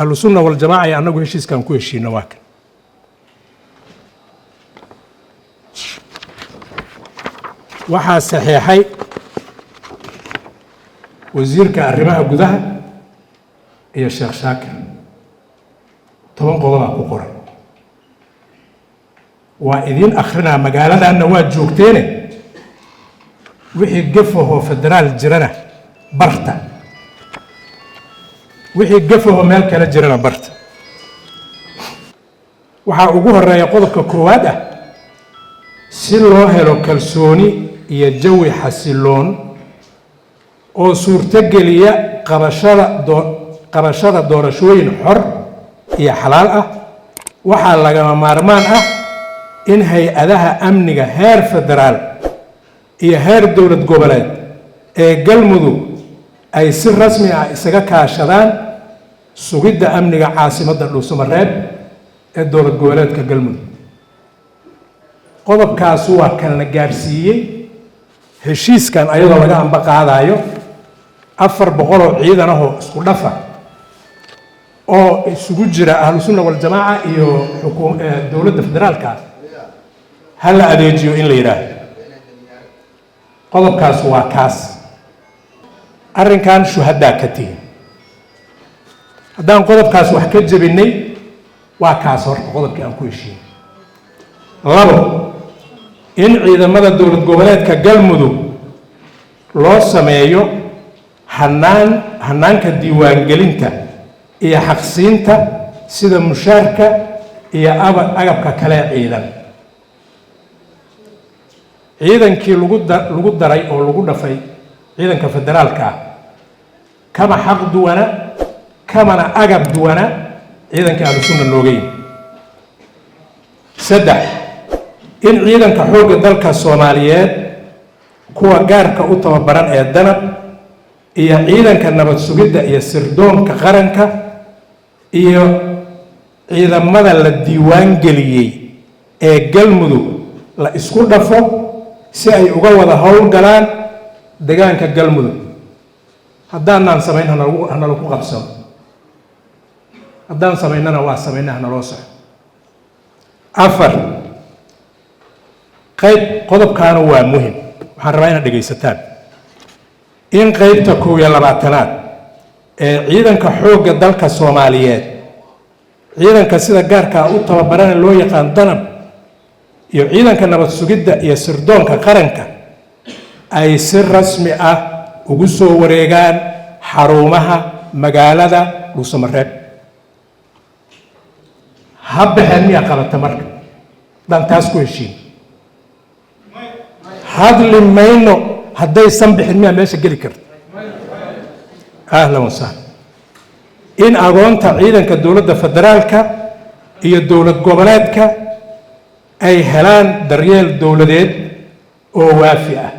ahlu sunna wal jamaaca ee annagu heshiiskan ku heshiino waa kan waxaa saxiixay wasiirka arrimaha gudaha iyo sheekh shaakir 10 qodob ku qoran waa idin akhrina magaaladaana waa joogteene wixii gafaho federaal jirana barta wixii gafaho meel kale jirana barta waxaa ugu horeeya qodobka koowaad ah si loo helo kalsooni iyo jawi xasiloon oo suurtageliya qabashada doorashooyin xor iyo xalaal ah waxaa lagama maarmaan ah in hay-adaha amniga heer federaal iyo heer dowlad goboleed ee galmudug ay si rasmi ah isaga kaashadaan sugidda amniga caasimadda dhuusamareeb ee dowlad goboleedka galmudug qodobkaas waa kan la gaarsiiyey heshiiskan ayadoo laga amba qaadayo 400 oo ciidan ah oo isku dhafa oo isugu jira ahlu sunna wal jamaaca iyo dowladda federaalka hal la adeejiyo in la yiraahdo qodobkaas waa kaas arrinkan shuhadaa ka tihin haddaan qodobkaas wax ka jabinay waa kaas horta qodobkii aan ku heshiinay labo in ciidamada dowlad goboleedka galmudug loo sameeyo hanaanka diiwaangelinta iyo xaqsiinta sida mushaarka iyo agabka kale ciidan ciidankii lagu daray oo lagu dhafay ciidanka federaalka kama xaq duwana kamana agab duwana ciidanka ahlu sunna looga yimi 3 in ciidanka xoogga dalka Soomaaliyeed kuwa gaarka u tababaran ee danab iyo ciidanka nabad sugidda iyo sirdoonka qaranka iyo ciidamada la diiwaan geliyay ee galmudug la isku dhafo si ay uga wada howlgalaan deegaanka galmudug haddaan samayn hana lagu qabsado haddaan samaynana waa samaynaa hana loo soco 4 qayb qodobkaana waa muhiim waxaan rabaa inaad dhegaysataan in qaybta 22aad ee ciidanka xoogga dalka Soomaaliyeed ciidanka sida gaarka u tababaran loo yaqaan danab iyo ciidanka nabad sugidda iyo sirdoonka qaranka ay si rasmi ah ugu soo wareegaan xarumaha magaalada dhuusamareeb habbaxeen miyaa qabata marka dhan taas ku heshiin hadli mayno haddaysan bixin miyaa meesha geli karta ahlan wasahlan in agoonta ciidanka dowladda federaalka iyo dowlad goboleedka ay helaan daryeel dowladeed oo waafi ah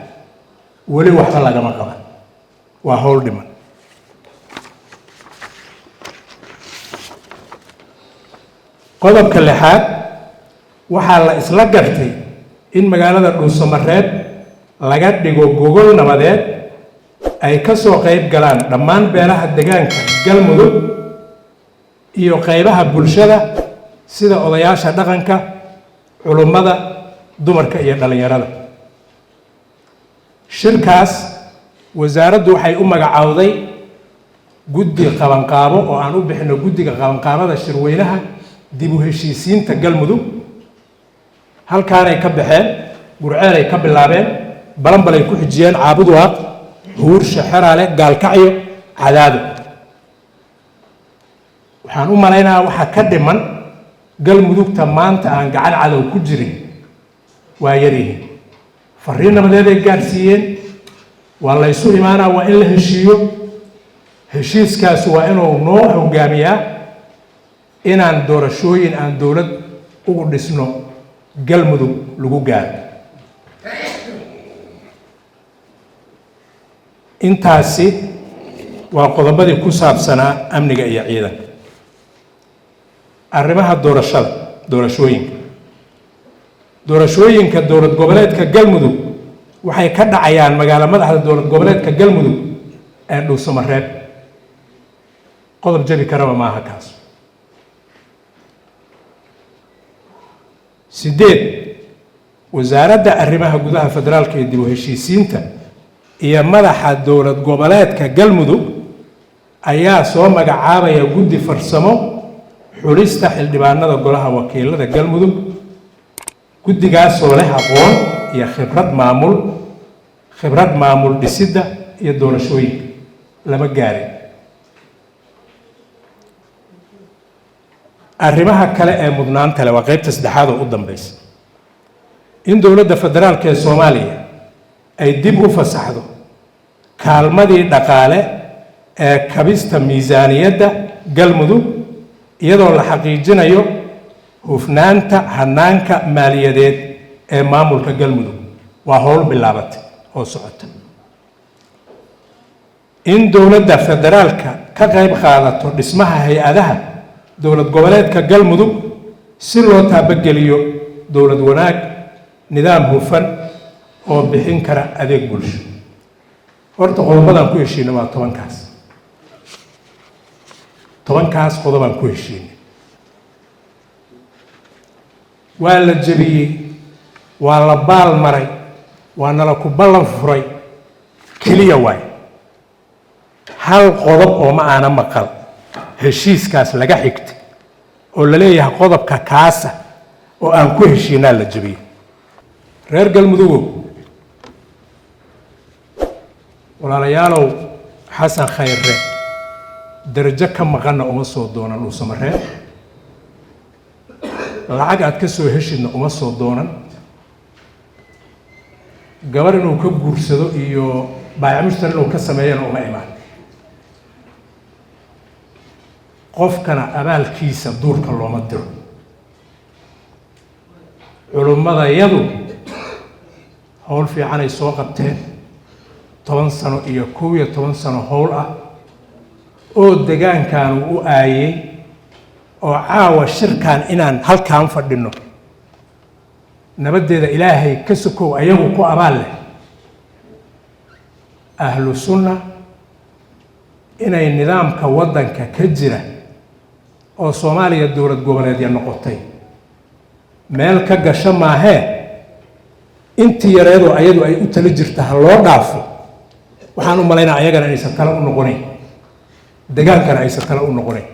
weli waxba lagama qaban waa howl dhiman qodobka 6 waxaa la isla gartay in magaalada dhuusamareeb laga dhigo gogol nabadeed ay ka soo qayb galaan dhammaan beelaha deegaanka galmudug iyo qaybaha bulshada sida odayaasha dhaqanka culummada dumarka iyo dhalinyarada shirkaas wasaaraddu waxay u magacaawday guddi qabanqaabo oo aan u bixino guddiga qabanqaabada shirweynaha dib u heshiisiinta galmudug halkaanay ka baxeen gurceelay ka bilaabeen balanbalay ku xijiyeen caabuduwaaq huursha xeraale gaalkacyo cadaado waxaan u malaynayaa waxaa ka dhiman galmudugta maanta aan gacan cadow ku jirin waa yaryihiin fariin nabadeed ay gaarsiiyeen waa la isu imaanaa waa in la heshiiyo heshiiskaas waa inuu noo hogaamiyaa inaan doorashooyin aan dowlad ugu dhisno galmudug lagu gaaro intaasi waa qodobadii ku saabsanaa amniga iyo ciidanka arrimaha doorashooyinka dowlad goboleedka galmudug waxay ka dhacayaan magaalo madaxda dowlad goboleedka galmudug ee dhuusamareeb qodob jabi karaba maaha kaas. 8 wasaaradda arrimaha gudaha federaalka ee dib u heshiisiinta iyo madaxa dowlad goboleedka Galmudug ayaa soo magacaabaya guddi farsamo xulista xildhibaanada golaha wakiilada Galmudug. guddigaas oo leh aqoon iyo khibrad maamul dhisidda iyo doorashooyinka lama gaarin. arrimaha kale ee mudnaanta leh waa qaybta saddexaad oo u dambaysa in dowladda federaalka ee Soomaaliya ay dib u fasaxdo kaalmadii dhaqaale ee kabista miisaaniyadda Galmudug iyadoo la xaqiijinayo hufnaanta hanaanka maaliyadeed ee maamulka Galmudug. waa howl bilaabatay oo socota. in dowladda federaalka ka qayb qaadato dhismaha hay-adaha dowlad goboleedka Galmudug si loo taabageliyo dowlad wanaag, nidaam hufan oo bixin kara adeeg bulsho. horta qodobadan ku heshiinay waa 10kaas qodobaan ku heshiinay. waa la jabiyey, waa la baal maray, waa nala ku ballan furay keliya waay hal qodob oo ma aana maqal heshiiskaas laga xigtay oo la leeyahay qodobka kaasa oo aan ku heshiinaa la jabiyey. reer Galmudug walaalayaalow, xasan khayre darajo ka maqanna uma soo doonan Dhuusamaree, lacag aad ka soo heshidna uma soo doonan, gabar inuu ka guursado iyo baayac mushtar inuu ka sameeyana uma imaan. qofkana abaalkiisa duurka looma diro. culummadayadu howl fiicanay soo qabteen 10 sano iyo 11 sano howl ah oo deegaankan u aayay oo caawa shirkan inaan halkaan fadhino nabadeeda ilaahay ka sokow ayagu ku abaal leh. ahlu sunna inay nidaamka wadanka ka jira oo Soomaaliya dowlad goboleedya noqotay meel ka gasho maahee intii yareedo ayadu ay u tala jirta ha loo dhaafo. waxaan u malaynaa ayagana inaysan kala u noqonayn, deegaankana aysan kala u noqonayn.